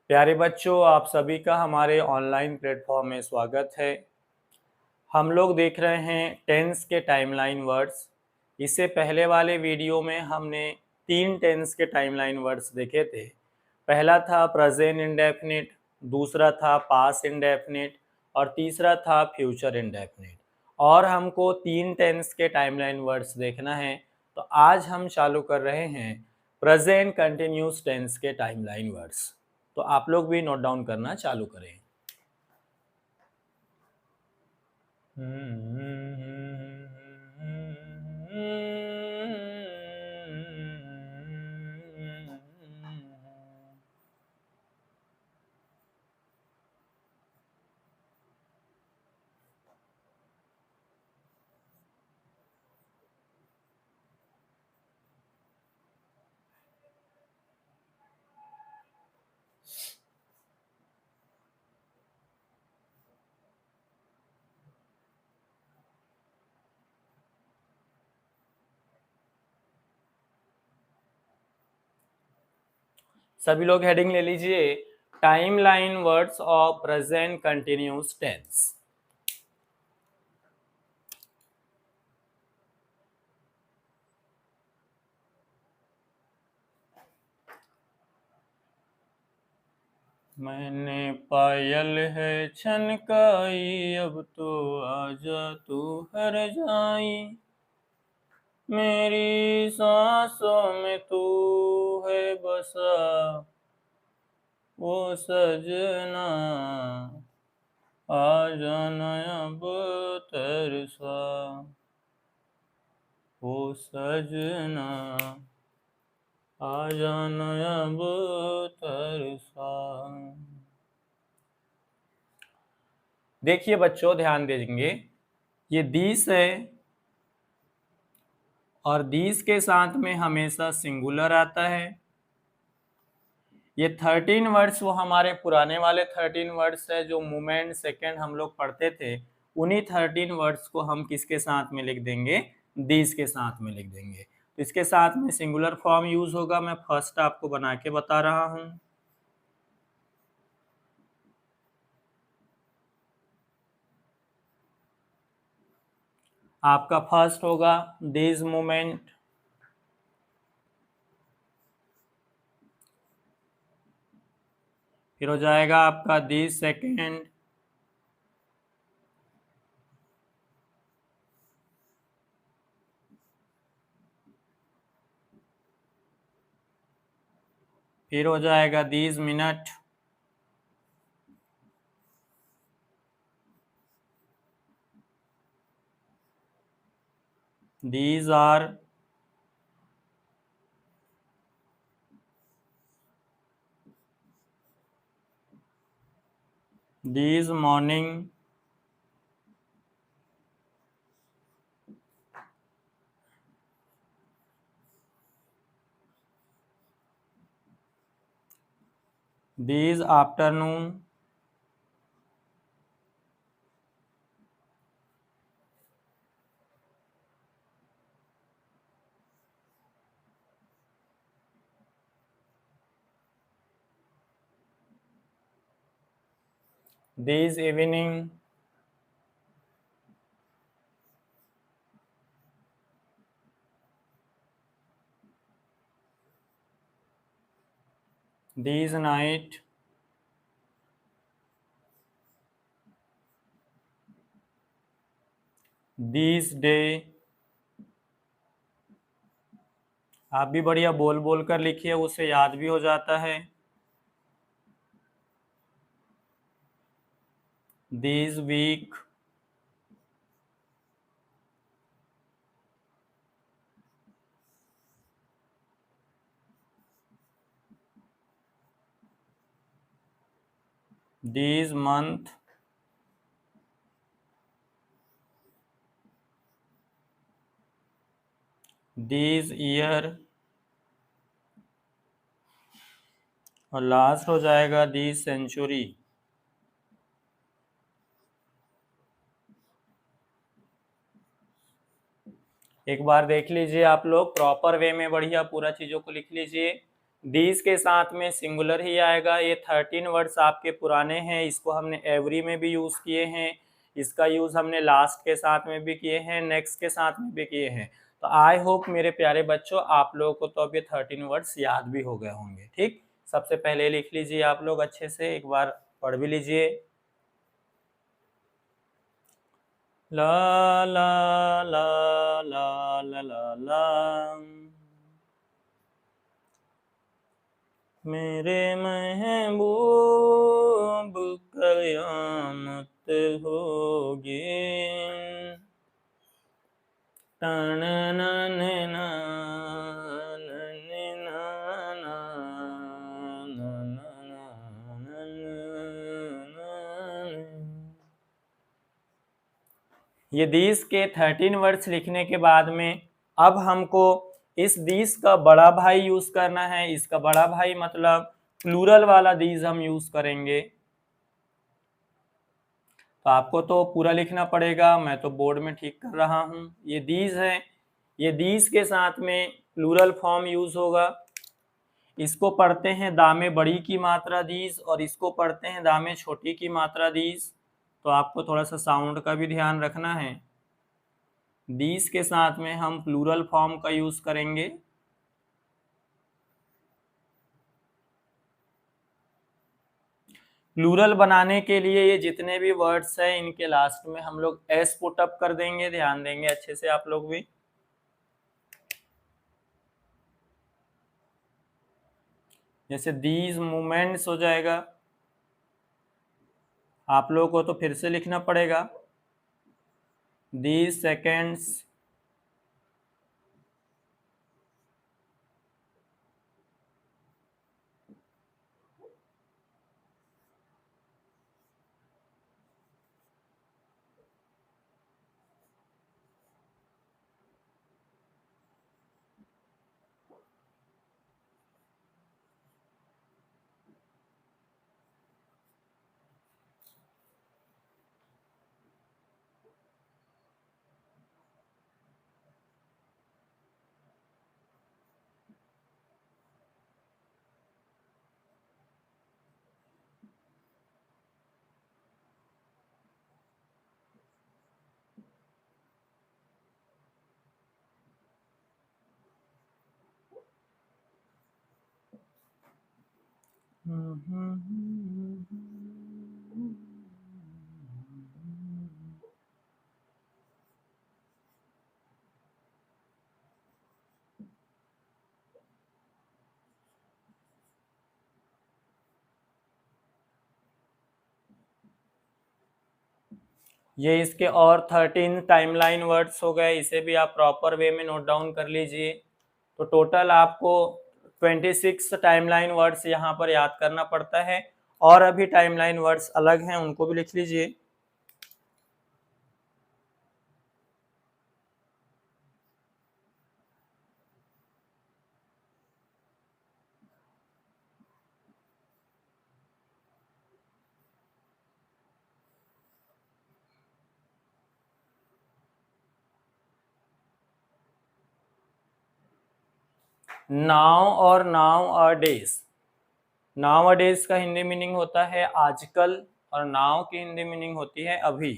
प्यारे बच्चों, आप सभी का हमारे ऑनलाइन प्लेटफॉर्म में स्वागत है। हम लोग देख रहे हैं टेंस के टाइमलाइन वर्ड्स। इससे पहले वाले वीडियो में हमने 3 टेंस के टाइमलाइन वर्ड्स देखे थे। पहला था प्रेजेंट इंडेफिनिट, दूसरा था पास्ट इंडेफिनिट और तीसरा था फ्यूचर इंडेफिनिट। और हमको 3 टेंस के टाइमलाइन वर्ड्स देखना है, तो आज हम चालू कर रहे हैं प्रेजेंट कंटिन्यूस टेंस के टाइमलाइन वर्ड्स। तो आप लोग भी नोट डाउन करना चालू करें। सभी लोग हेडिंग ले लीजिए, timeline words of present continuous tense. मैंने पायल है छनकाई, अब तो आजा तू हर जाई, मेरी सांसों में तू है बसा वो सजना, आ जाना अब तरसा वो सजना, आ जाना अब तरसा। देखिए बच्चों, ध्यान देंगे, ये दिस है और दिस के साथ में हमेशा सिंगुलर आता है। ये 13 वर्ड्स वो हमारे पुराने वाले 13 वर्ड्स है जो मोमेंट सेकंड हम लोग पढ़ते थे। उन्हीं 13 वर्ड्स को हम किसके साथ में लिख देंगे? दिस के साथ में लिख देंगे। तो इसके साथ में सिंगुलर फॉर्म यूज होगा। मैं फर्स्ट आपको बना के बता रहा हूं। आपका फर्स्ट होगा दिस मोमेंट, फिर हो जाएगा आपका दिस सेकंड, फिर हो जाएगा this minute, these are, these morning, these afternoon, this evening, this night, this day। आप भी बढ़िया बोल बोल कर लिखिए, उससे याद भी हो जाता है। This week, this month, this year और लास्ट हो जाएगा दिस सेंचुरी। एक बार देख लीजिए आप लोग, प्रॉपर वे में बढ़िया पूरा चीजों को लिख लीजिए। दीज के साथ में सिंगुलर ही आएगा। ये 13 वर्ड्स आपके पुराने हैं, इसको हमने एवरी में भी यूज़ किए हैं, इसका यूज़ हमने लास्ट के साथ में भी किए हैं, नेक्स्ट के साथ में भी किए हैं। तो आई होप मेरे प्यारे बच्चों आप लोगों को तो अब ये 13 वर्ड्स याद भी हो गए होंगे। ठीक, सबसे पहले लिख लीजिए आप लोग अच्छे से, एक बार पढ़ भी लीजिए। ला ला ला ला ला ला ला, मेरे महबूब कयामत होगी। टन नन ना, नन ना ना, नन ना, नन ना। ये दीस के 13 वर्ड्स लिखने के बाद में अब हमको इस दीस का बड़ा भाई यूज करना है। इसका बड़ा भाई मतलब प्लूरल वाला दीज हम यूज करेंगे। तो आपको तो पूरा लिखना पड़ेगा, मैं तो बोर्ड में ठीक कर रहा हूं। ये दीज है, ये दीज के साथ में प्लूरल फॉर्म यूज होगा। इसको पढ़ते हैं दामे बड़ी की मात्रा दीज, और इसको पढ़ते हैं दामे छोटी की मात्रा दीज। तो आपको थोड़ा सा साउंड का भी ध्यान रखना है। दीज के साथ में हम प्लूरल फॉर्म का यूज करेंगे। प्लूरल बनाने के लिए ये जितने भी वर्ड्स हैं इनके लास्ट में हम लोग एस पुट अप कर देंगे, ध्यान देंगे अच्छे से आप लोग भी। जैसे दीज मोमेंट्स हो जाएगा, आप लोगों को तो फिर से लिखना पड़ेगा। दीज सेकेंड्स, ये इसके और 13 टाइमलाइन वर्ड्स हो गए। इसे भी आप प्रॉपर वे में नोट डाउन कर लीजिए। तो टोटल आपको 26 टाइमलाइन वर्ड्स यहाँ पर याद करना पड़ता है, और अभी टाइमलाइन वर्ड्स अलग हैं, उनको भी लिख लीजिए। नाउ और नाउ अ डेज। नाउ अ डेज का हिंदी मीनिंग होता है आजकल, और नाउ की हिंदी मीनिंग होती है अभी।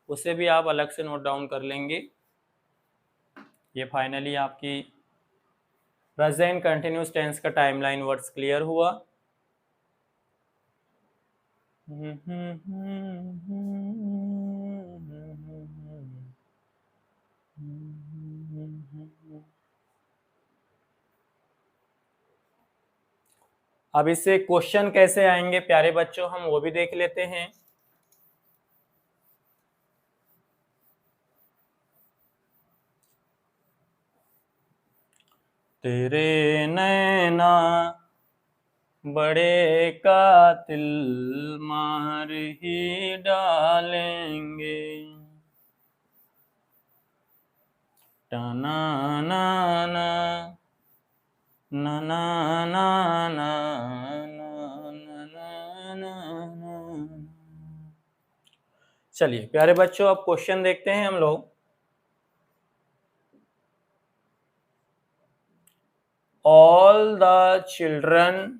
उसे भी आप अलग से नोट डाउन कर लेंगे। ये फाइनली आपकी प्रेजेंट कंटिन्यूस टेंस का टाइमलाइन वर्ड्स क्लियर हुआ। अब इससे क्वेश्चन कैसे आएंगे प्यारे बच्चों, हम वो भी देख लेते हैं। तेरे नैना बड़े कातिल मार ही डालेंगे, टना ना ना ना ना ना ना ना ना ना। चलिए प्यारे बच्चों, अब क्वेश्चन देखते हैं हम लोग। All all the children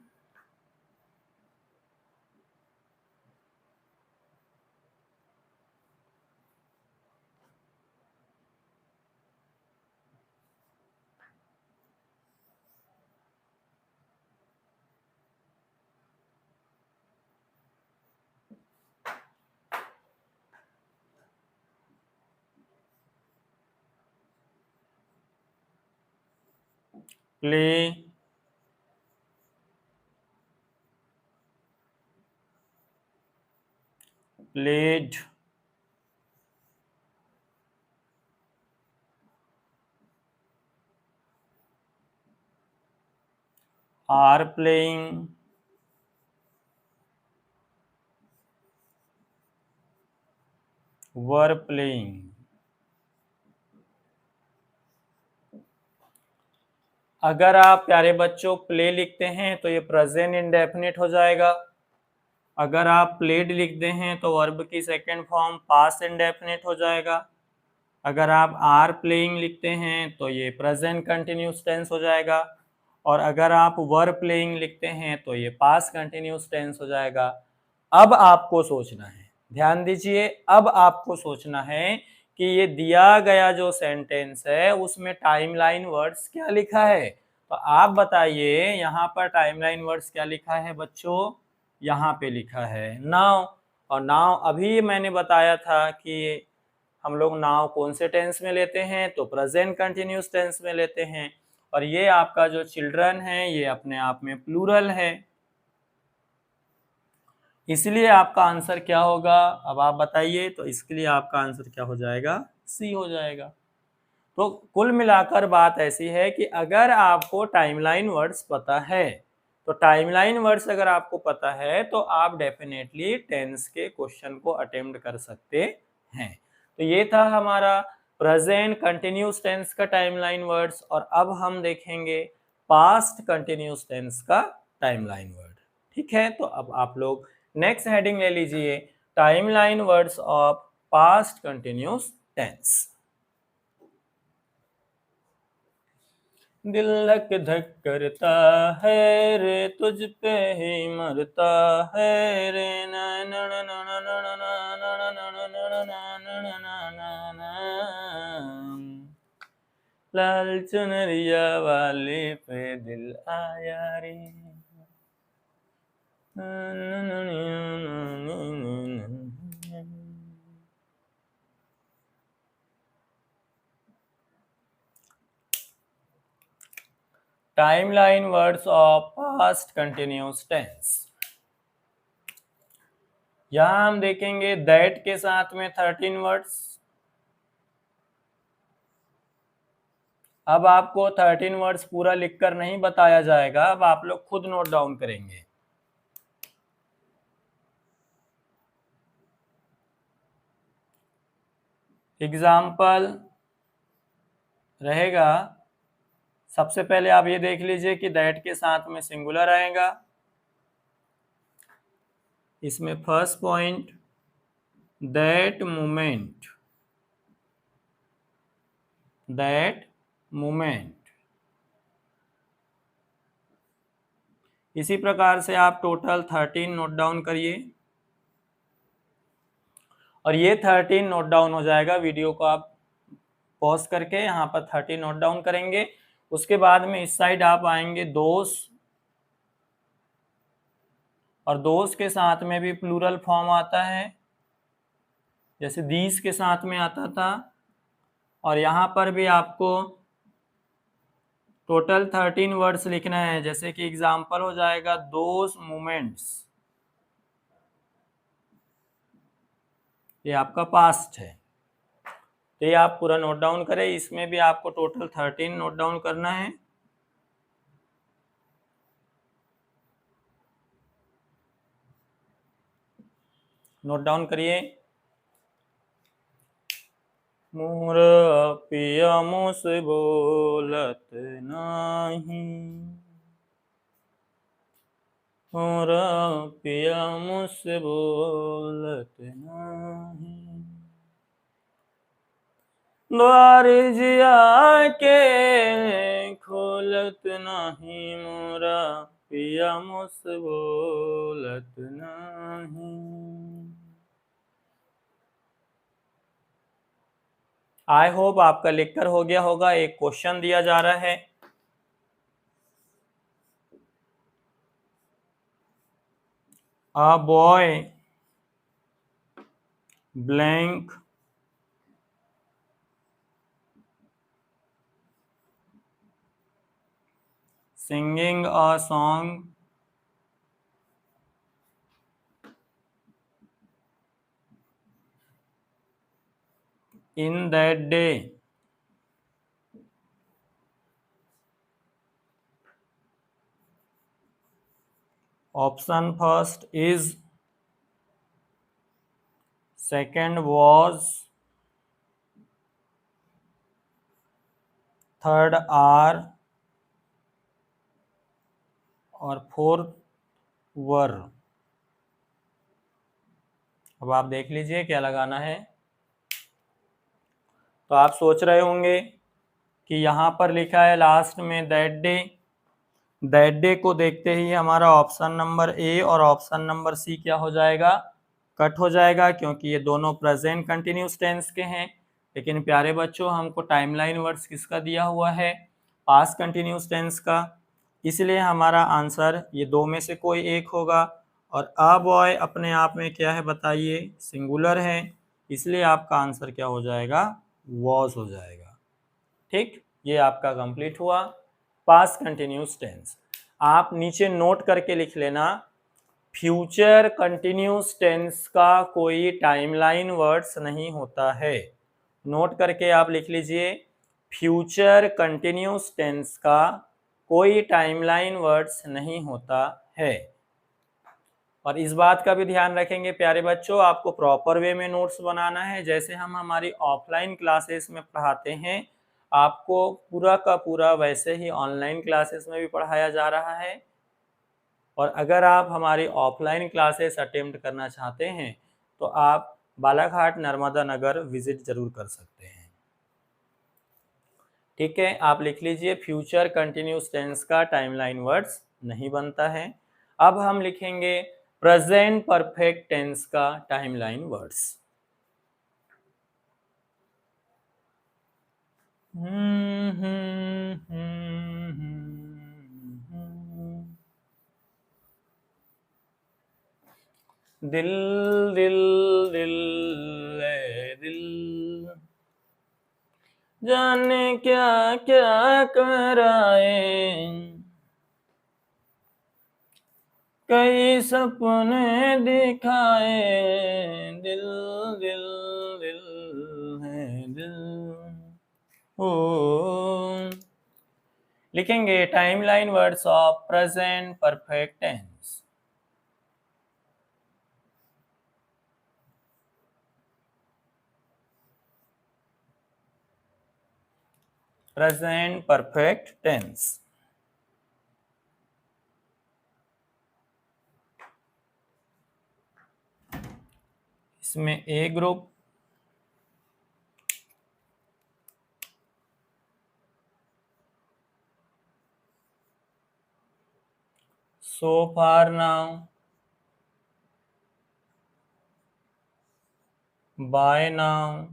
play played are playing were playing। अगर आप प्यारे बच्चों प्ले लिखते हैं तो ये प्रेजेंट इंडेफिनिट हो जाएगा। अगर आप प्लेड लिखते हैं तो वर्ब की सेकंड फॉर्म पास्ट इंडेफिनिट हो जाएगा। अगर आप आर प्लेइंग लिखते हैं तो ये प्रेजेंट कंटिन्यूस टेंस हो जाएगा। और अगर आप वर प्लेइंग लिखते हैं तो ये पास्ट कंटिन्यूस टेंस हो जाएगा। अब आपको सोचना है, ध्यान दीजिए, अब आपको सोचना है कि ये दिया गया जो सेंटेंस है उसमें टाइमलाइन वर्ड्स क्या लिखा है। तो आप बताइए यहाँ पर टाइमलाइन वर्ड्स क्या लिखा है बच्चों। यहाँ पे लिखा है नाउ। और नाउ अभी मैंने बताया था कि हम लोग नाउ कौन से टेंस में लेते हैं, तो प्रेजेंट कंटिन्यूस टेंस में लेते हैं। और ये आपका जो चिल्ड्रन है ये अपने आप में प्लूरल है, इसलिए आपका आंसर क्या होगा अब आप बताइए। तो इसके लिए आपका आंसर क्या हो जाएगा, सी हो जाएगा। तो कुल मिलाकर बात ऐसी है कि अगर आपको टाइमलाइन वर्ड्स पता है, तो टाइमलाइन वर्ड्स अगर आपको पता है तो आप डेफिनेटली टेंस के क्वेश्चन को अटेम्प्ट कर सकते हैं। तो ये था हमारा प्रेजेंट कंटिन्यूस टेंस का टाइमलाइन वर्ड्स। और अब हम देखेंगे पास्ट कंटिन्यूस टेंस का टाइमलाइन वर्ड। ठीक है, तो अब आप लोग नेक्स्ट हेडिंग ले लीजिए, timeline words of past continuous tense. दिल धक धक करता है रे तुझ पे ही मरता है रे ना ना ना ना ना ना ना ना ना ना ना ना ना। लाल चुनरिया वाले पे दिल आया रे। Timeline words of past continuous tense. यहां हम देखेंगे दैट के साथ में 13 वर्ड्स। अब आपको 13 वर्ड्स पूरा लिखकर नहीं बताया जाएगा, अब आप लोग खुद नोट डाउन करेंगे। एग्जाम्पल रहेगा, सबसे पहले आप ये देख लीजिए कि दैट के साथ में सिंगुलर आएगा। इसमें first point that moment, that moment. इसी प्रकार से आप टोटल 13 नोट डाउन करिए। और ये 13 नोट डाउन हो जाएगा, वीडियो को आप पॉज करके यहाँ पर 30 नोट डाउन करेंगे। उसके बाद में इस साइड आप आएंगे दोस, और दोस के साथ में भी प्लूरल फॉर्म आता है, जैसे दीस के साथ में आता था। और यहाँ पर भी आपको टोटल 13 वर्ड्स लिखना है, जैसे कि एग्जाम्पल हो जाएगा दोस मोमेंट्स, ये आपका पास्ट है। तो ये आप पूरा नोट डाउन करें, इसमें भी आपको टोटल 13 नोट डाउन करना है। नोट डाउन करिए। मोरा पिया मुझसे बोलत नाही, मोरा पिया मुझसे बोलत नाही, द्वार जिया के खोलत नाही मोरा पिया मुस बोलत नाही। आई होप आपका लिखकर हो गया होगा। एक क्वेश्चन दिया जा रहा है, a boy blank singing a song in that day. Option first is, second was, third are और फोर्थ वर। अब आप देख लीजिए क्या लगाना है। तो आप सोच रहे होंगे कि यहाँ पर लिखा है लास्ट में दैट डे। दैट डे को देखते ही हमारा ऑप्शन नंबर ए और ऑप्शन नंबर सी क्या हो जाएगा, कट हो जाएगा, क्योंकि ये दोनों प्रेजेंट कंटिन्यूस टेंस के हैं। लेकिन प्यारे बच्चों, हमको टाइमलाइन वर्ड्स किसका दिया हुआ है, पास्ट कंटिन्यूस टेंस का। इसलिए हमारा आंसर ये दो में से कोई एक होगा। और अ बॉय अपने आप में क्या है बताइए, सिंगुलर है, इसलिए आपका आंसर क्या हो जाएगा, वॉज हो जाएगा। ठीक, ये आपका कंप्लीट हुआ पास्ट कंटिन्यूस टेंस। आप नीचे नोट करके लिख लेना, फ्यूचर कंटिन्यूस टेंस का कोई टाइमलाइन वर्ड्स नहीं होता है। नोट करके आप लिख लीजिए, फ्यूचर कंटिन्यूस टेंस का कोई टाइमलाइन वर्ड्स नहीं होता है। और इस बात का भी ध्यान रखेंगे प्यारे बच्चों, आपको प्रॉपर वे में नोट्स बनाना है। जैसे हम हमारी ऑफलाइन क्लासेस में पढ़ाते हैं, आपको पूरा का पूरा वैसे ही ऑनलाइन क्लासेस में भी पढ़ाया जा रहा है। और अगर आप हमारी ऑफलाइन क्लासेस अटेम्प्ट करना चाहते हैं तो आप बालाघाट नर्मदा नगर विजिट जरूर कर सकते हैं। ठीक है, आप लिख लीजिए, फ्यूचर कंटिन्यूस टेंस का टाइमलाइन वर्ड्स नहीं बनता है। अब हम लिखेंगे प्रेजेंट परफेक्ट टेंस का टाइमलाइन वर्ड्स। दिल दिल दिल ए दिल, जाने क्या क्या कराए, कई सपने दिखाए, दिल दिल दिल है दिल। ओ लिखेंगे timeline words of present perfect tense. Present perfect tense. इसमें A group, so far now, by now,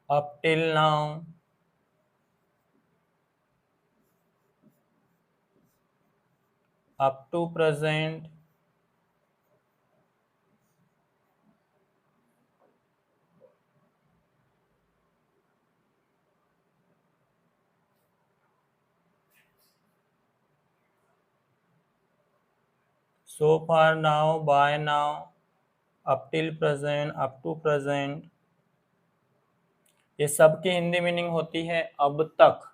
up till now, up to present, so far now, by now, up till present, up to present, ये सब की Hindi meaning होती है अब तक।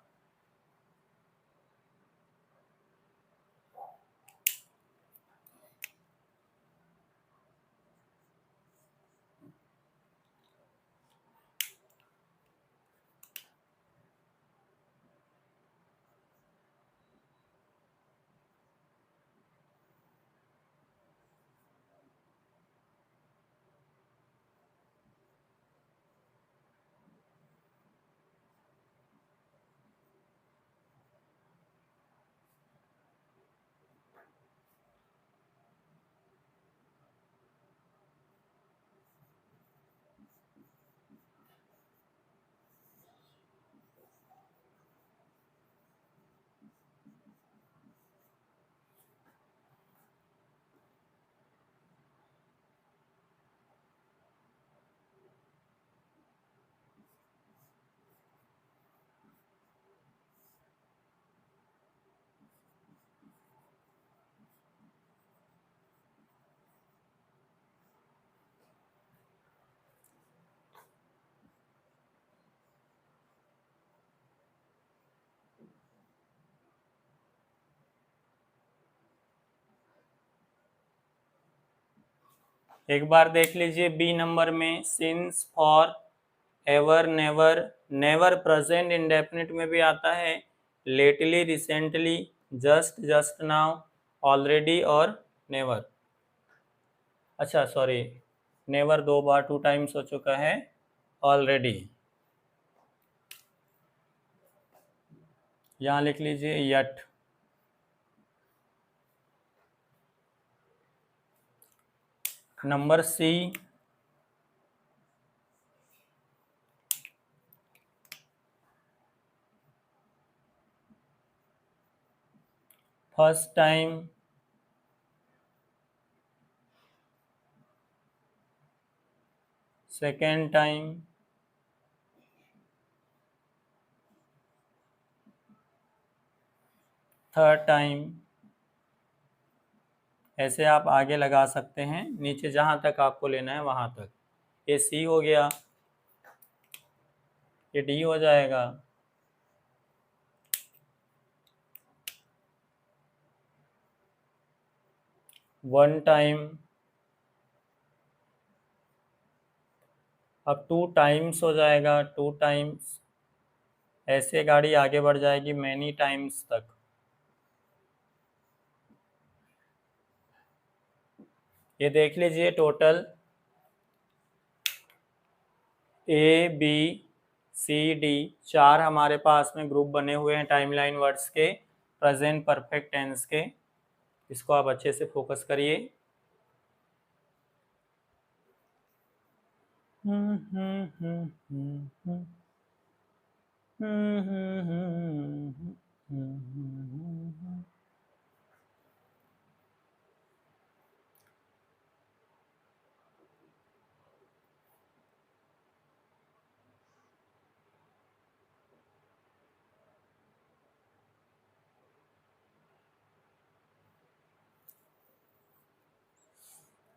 एक बार देख लीजिए बी नंबर में since, for, ever, never, never present indefinite में भी आता है, lately, recently, just, just now, already और नेवर। अच्छा सॉरी, नेवर 2 बार 2 टाइम्स हो चुका है, ऑलरेडी। यहाँ लिख लीजिए yet. Number C, first time, second time, third time. ऐसे आप आगे लगा सकते हैं, नीचे जहां तक आपको लेना है वहां तक। ये सी हो गया, ये डी हो जाएगा, वन टाइम। अब 2 टाइम्स हो जाएगा, 2 टाइम्स। ऐसे गाड़ी आगे बढ़ जाएगी मैनी टाइम्स तक। ये देख लीजिए total A B C D 4 हमारे पास में ग्रुप बने हुए हैं टाइमलाइन वर्ड्स के, प्रेजेंट परफेक्ट टेंस के। इसको आप अच्छे से फोकस करिए।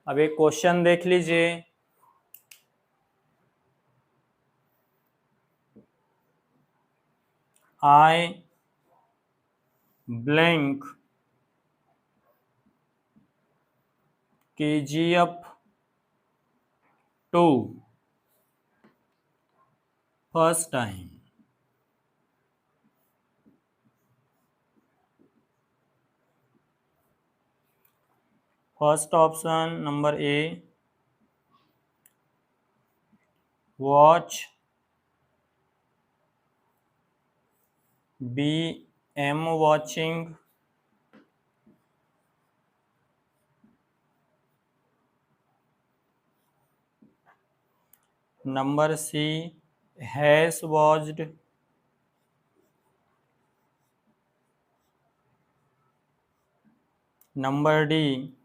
अब एक क्वेश्चन देख लीजिए। I blank KGF 2 first time. First option number A, watch, B am watching, number C has watched, number D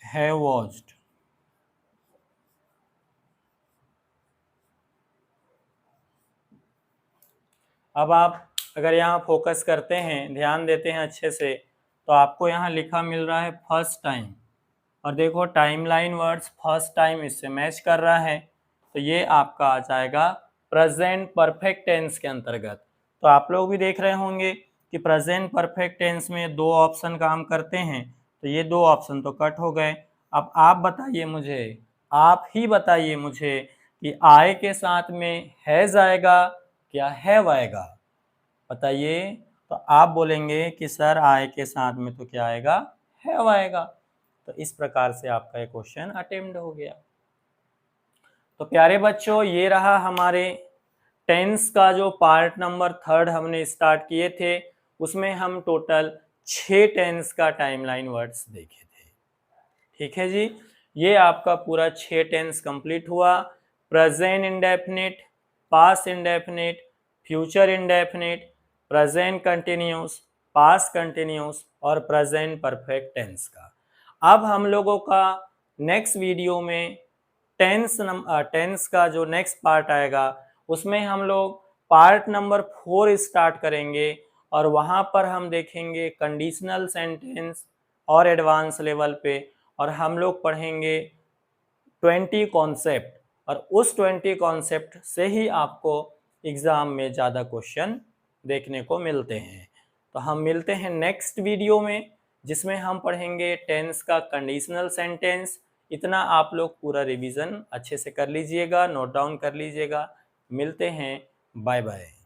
have watched. अब आप अगर यहाँ फोकस करते हैं, ध्यान देते हैं अच्छे से, तो आपको यहाँ लिखा मिल रहा है फर्स्ट टाइम। और देखो टाइमलाइन वर्ड्स फर्स्ट टाइम इससे मैच कर रहा है, तो ये आपका आ जाएगा प्रेजेंट परफेक्ट टेंस के अंतर्गत। तो आप लोग भी देख रहे होंगे कि प्रेजेंट परफेक्ट टेंस में 2 ऑप्शन काम करते हैं, तो ये 2 ऑप्शन तो कट हो गए। अब आप बताइए मुझे, आप ही बताइए मुझे कि आए के साथ में हैज आएगा क्या हैव आएगा? बताइए। तो आप बोलेंगे कि सर आए के साथ में तो क्या आएगा, हैव आएगा। तो इस प्रकार से आपका ये क्वेश्चन अटेम्प्ट हो गया। तो प्यारे बच्चों, ये रहा हमारे टेंस का जो पार्ट नंबर 3 हमने स्टार्ट किए थे। उसमें हम टोटल 6 टेंस का टाइमलाइन वर्ड्स देखे थे। ठीक है जी, ये आपका पूरा 6 टेंस कंप्लीट हुआ। Present indefinite, past indefinite, future indefinite, present continuous, past continuous और प्रेजेंट परफेक्ट टेंस का। अब हम लोगों का नेक्स्ट वीडियो में टेंस का जो नेक्स्ट पार्ट आएगा, उसमें हम लोग पार्ट नंबर 4 स्टार्ट करेंगे और वहां पर हम देखेंगे कंडीशनल सेंटेंस और एडवांस लेवल पे, और हम लोग पढ़ेंगे 20 कॉन्सेप्ट, और उस 20 कॉन्सेप्ट से ही आपको एग्जाम में ज़्यादा क्वेश्चन देखने को मिलते हैं। तो हम मिलते हैं नेक्स्ट वीडियो में। जिसमें हम पढ़ेंगे टेंस का कंडीशनल सेंटेंस। इतना आप लोग पूरा रिवीजन अच्छे से कर लीजिएगा, नोट डाउन कर लीजिएगा। मिलते हैं, बाय बाय।